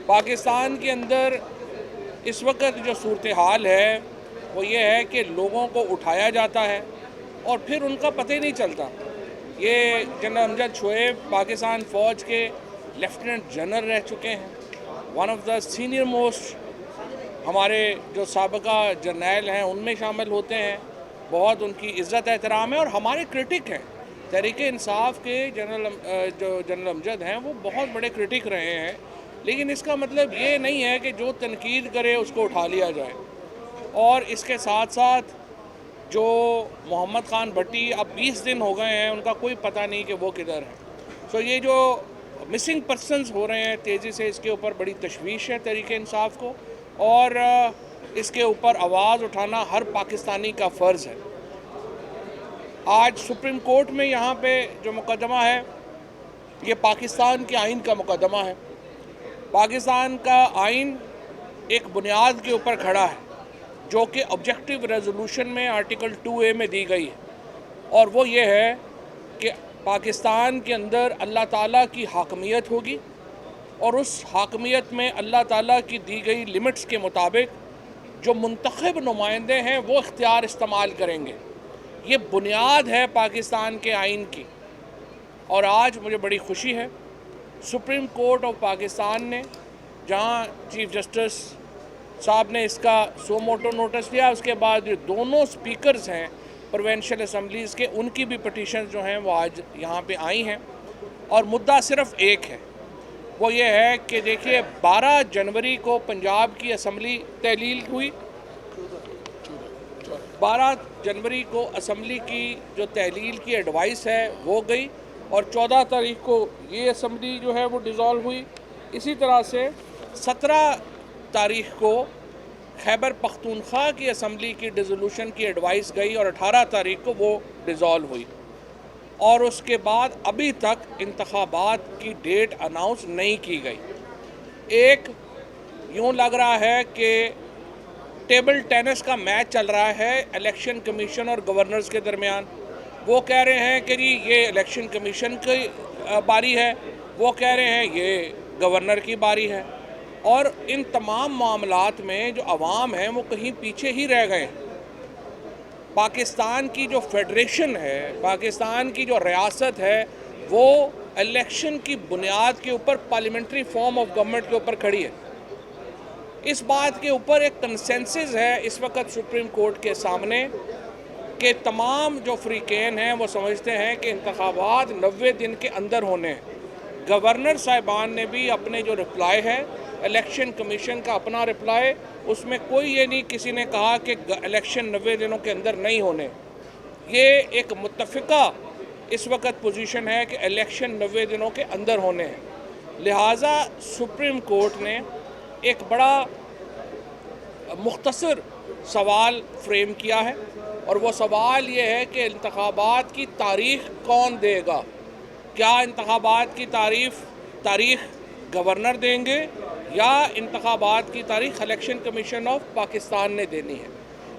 पाकिस्तान के अंदर इस वक्त जो सूरत हाल है वो ये है कि लोगों को उठाया जाता है और फिर उनका पता ही नहीं चलता। ये जनरल अमजद शोएब पाकिस्तान फ़ौज के लेफ्टिनेंट जनरल रह चुके हैं, one of the senior most हमारे जो साबका जर्नैल हैं उनमें शामिल होते हैं। बहुत उनकी इज़्ज़त एहतराम है और हमारे क्रिटिक हैं। तहरीक इंसाफ के जो जनरल अमजद हैं वो बहुत बड़े क्रिटिक रहे हैं, लेकिन इसका मतलब ये नहीं है कि जो तनकीद करे उसको उठा लिया जाए। और इसके साथ साथ जो मोहम्मद ख़ान भट्टी अब 20 दिन हो गए हैं, उनका कोई पता नहीं कि वो किधर हैं। सो ये जो मिसिंग पर्सनस हो रहे हैं तेज़ी से, इसके ऊपर बड़ी तशवीश है तहरीक इंसाफ को, और इसके ऊपर आवाज़ उठाना हर पाकिस्तानी का फ़र्ज़ है। आज सुप्रीम कोर्ट में यहाँ पे जो मुकदमा है ये पाकिस्तान के आइन का मुकदमा है। पाकिस्तान का आइन एक बुनियाद के ऊपर खड़ा है जो कि ऑब्जेक्टिव रेजोल्यूशन में आर्टिकल 2A में दी गई है, और वो ये है कि पाकिस्तान के अंदर अल्लाह ताला की हाकमियत होगी और उस हाकमियत में अल्लाह ताला की दी गई लिमिट्स के मुताबिक जो मुंतखब नुमाइंदे हैं वो इख्तियार इस्तेमाल करेंगे। ये बुनियाद है पाकिस्तान के आइन की। और आज मुझे बड़ी खुशी है सुप्रीम कोर्ट ऑफ पाकिस्तान ने, जहां चीफ जस्टिस साहब ने इसका सो मोटो नोटिस लिया, उसके बाद जो दोनों स्पीकर्स हैं प्रोविंशियल असम्बलीज़ के, उनकी भी पटिशन जो हैं वो आज यहाँ पे आई हैं। और मुद्दा सिर्फ एक है, वो ये है कि देखिए 12 जनवरी को पंजाब की असम्बली तहलील हुई। 12 जनवरी को असम्बली की जो तहलील की एडवाइस है वो गई, और 14 तारीख को ये असम्बली जो है वो डिज़ोल्व हुई। इसी तरह से 17 तारीख को खैबर पख्तूनख्वा की असम्बली की डिसोल्यूशन की एडवाइस गई और 18 तारीख को वो डिज़ोल्व हुई। और उसके बाद अभी तक इंतखाबात की डेट अनाउंस नहीं की गई। एक यूँ लग रहा है कि टेबल टेनिस का मैच चल रहा है इलेक्शन कमीशन और गवर्नर्स के दरमियान। वो कह रहे हैं कि जी ये इलेक्शन कमीशन की बारी है, वो कह रहे हैं ये गवर्नर की बारी है, और इन तमाम मामलात में जो अवाम है वो कहीं पीछे ही रह गए। पाकिस्तान की जो फेडरेशन है, पाकिस्तान की जो रियासत है, वो इलेक्शन की बुनियाद के ऊपर पार्लियामेंट्री फॉर्म ऑफ गवर्नमेंट के ऊपर खड़ी है। इस बात के ऊपर एक कंसेंसस है इस वक्त सुप्रीम कोर्ट के सामने कि तमाम जो फ्रीकेन हैं वो समझते हैं कि इंतखाबात 90 दिन के अंदर होने हैं। गवर्नर साहिबान ने भी अपने जो रिप्लाई है, इलेक्शन कमीशन का अपना रिप्लाई, उसमें कोई ये नहीं किसी ने कहा कि इलेक्शन 90 दिनों के अंदर नहीं होने। ये एक मुत्तफ़िका इस वक्त पोजीशन है कि इलेक्शन 90 दिनों के अंदर होने हैं। लिहाजा सुप्रीम कोर्ट ने एक बड़ा मुख्तसर सवाल फ्रेम किया है, और वो सवाल ये है कि इंतखाबात की तारीख़ कौन देगा। क्या इंतखाबात की तारीख़ गवर्नर देंगे या इंतखाबात की तारीख़ इलेक्शन कमीशन ऑफ पाकिस्तान ने देनी है।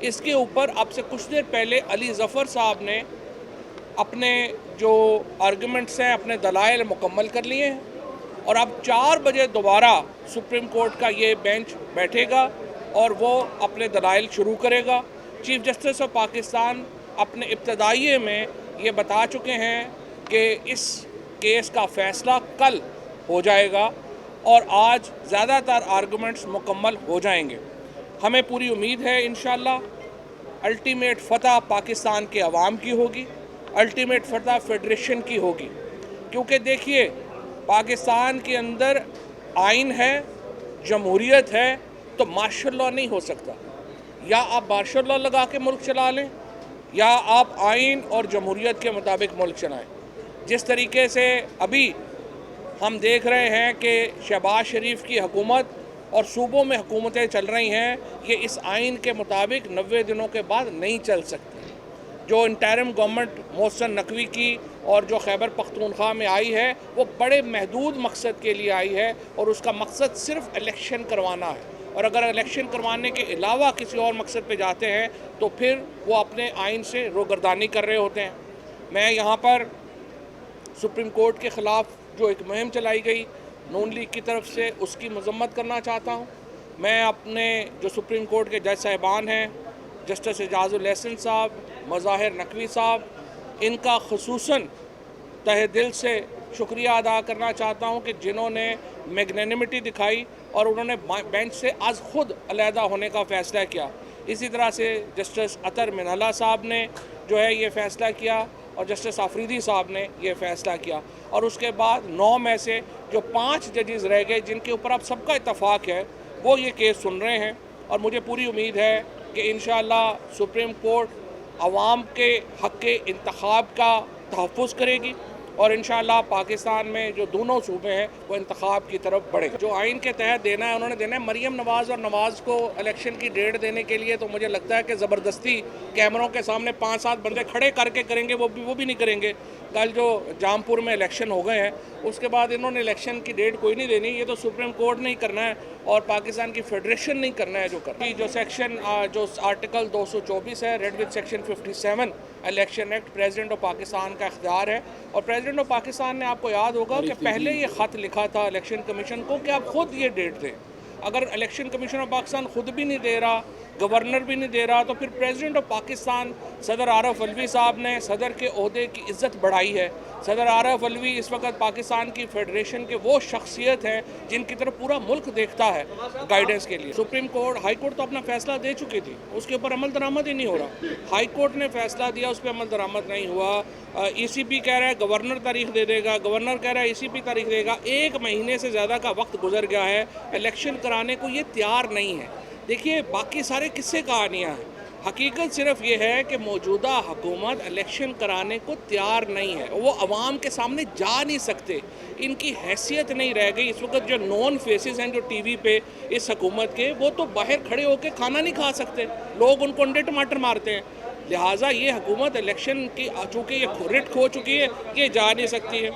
इसके ऊपर अब से कुछ देर पहले अली ज़फ़र साहब ने अपने जो आर्गूमेंट्स हैं, अपने दलाइल मुकम्मल कर लिए हैं, और अब 4 बजे दोबारा सुप्रीम कोर्ट का ये बेंच बैठेगा और वो अपने दलाइल शुरू करेगा। चीफ जस्टिस ऑफ पाकिस्तान अपने इब्तदाइये में ये बता चुके हैं कि इस केस का फ़ैसला कल हो जाएगा और आज ज़्यादातर आर्गूमेंट्स मुकम्मल हो जाएंगे। हमें पूरी उम्मीद है इंशाअल्लाह अल्टीमेट फ़तह पाकिस्तान के अवाम की होगी, अल्टीमेट फ़तह फेडरेशन की होगी। क्योंकि देखिए पाकिस्तान के अंदर आइन है, जमहूरियत है, तो मार्शल लॉ नहीं हो सकता। या आप मार्शल लॉ लगा के मुल्क चला लें या आप आइन और जमहूरियत के मुताबिक मुल्क चलाएं। जिस तरीके से अभी हम देख रहे हैं कि शहबाज शरीफ की हुकूमत और सूबों में हुकूमतें चल रही हैं, ये इस आइन के मुताबिक 90 दिनों के बाद नहीं चल सकती। जो इंटरिम गवर्नमेंट मोहसिन नकवी की और जो खैबर पख्तूनख्वा में आई है वो बड़े महदूद मकसद के लिए आई है, और उसका मकसद सिर्फ इलेक्शन करवाना है। और अगर इलेक्शन करवाने के अलावा किसी और मकसद पे जाते हैं तो फिर वो अपने आइन से रोगर्दानी कर रहे होते हैं। मैं यहाँ पर सुप्रीम कोर्ट के ख़िलाफ़ जो एक मुहिम चलाई गई नून लीग की तरफ से उसकी मजम्मत करना चाहता हूँ। मैं अपने जो सुप्रीम कोर्ट के जज साहिबान हैं, जस्टिस एजाजुल एहसन साहब, मज़ाहिर नकवी साहब, इनका ख़ुसूसन तहे दिल से शुक्रिया अदा करना चाहता हूँ कि जिन्होंने मैग्नेनिमिटी दिखाई और उन्होंने बेंच से आज खुद अलहदा होने का फ़ैसला किया। इसी तरह से जस्टिस अतर मिनल्ला साहब ने जो है ये फ़ैसला किया और जस्टिस आफरीदी साहब ने ये फ़ैसला किया, और उसके बाद 9 में से जो 5 जजेस रह गए जिनके ऊपर अब सबका इत्तफाक है, वो ये केस सुन रहे हैं। और मुझे पूरी उम्मीद है कि इंशाअल्लाह सुप्रीम कोर्ट अवाम के हक़ के इंतखाब का तहफ़्फ़ुज़ करेगी और इंशाअल्लाह पाकिस्तान में जो दोनों सूबे हैं वो इंतखाब की तरफ बढ़ेगा। जो आइन के तहत देना है उन्होंने देना है। मरियम नवाज़ और नवाज़ को इलेक्शन की डेट देने के लिए तो मुझे लगता है कि ज़बरदस्ती कैमरों के सामने 5-7 बंदे खड़े करके करेंगे, वो भी नहीं करेंगे। कल जो जामपुर में इलेक्शन हो गए हैं उसके बाद इन्होंने इलेक्शन की डेट कोई नहीं देनी, ये तो सुप्रीम कोर्ट ने ही करना है और पाकिस्तान की फेडरेशन नहीं करना है जो करना है। जो सेक्शन जो आर्टिकल 224 है read with section 57 election act, president of Pakistan का इख्तियार है। और प्रेसिडेंट ऑफ पाकिस्तान ने, आपको याद होगा कि पहले ये ख़त लिखा था इलेक्शन कमीशन को कि आप खुद ये डेट दें। अगर इलेक्शन कमीशन ऑफ पाकिस्तान खुद भी नहीं दे रहा, गवर्नर भी नहीं दे रहा, तो फिर प्रेसिडेंट ऑफ पाकिस्तान सदर आरफ अलवी साहब ने सदर के ओहदे की इज़्ज़त बढ़ाई है। सदर आरफ अलवी इस वक्त पाकिस्तान की फेडरेशन के वो शख्सियत हैं जिनकी तरफ पूरा मुल्क देखता है गाइडेंस के लिए। सुप्रीम कोर्ट, हाई कोर्ट तो अपना फैसला दे चुकी थी, उसके ऊपर अमल दरामद ही नहीं हो रहा। हाई कोर्ट ने फैसला दिया, उस पर अमल दरामद नहीं हुआ। ECP कह रहा है गवर्नर तारीख दे देगा, गवर्नर कह रहा है ECP तारीख देगा। 1 महीने से ज़्यादा का वक्त गुजर गया है, इलेक्शन कराने को ये तैयार नहीं है। देखिए, बाकी सारे किस्से कहानियाँ हैं, हकीकत सिर्फ ये है कि मौजूदा हुकूमत इलेक्शन कराने को तैयार नहीं है। वो अवाम के सामने जा नहीं सकते, इनकी हैसियत नहीं रह गई। इस वक्त जो नॉन फेसेस हैं जो TV पे इस हुकूमत के, वो तो बाहर खड़े होकर खाना नहीं खा सकते, लोग उनको अंडे टमाटर मारते हैं। लिहाजा ये हुकूमत इलेक्शन की चूँकि ये रिट खो चुकी है, ये जा नहीं सकती है।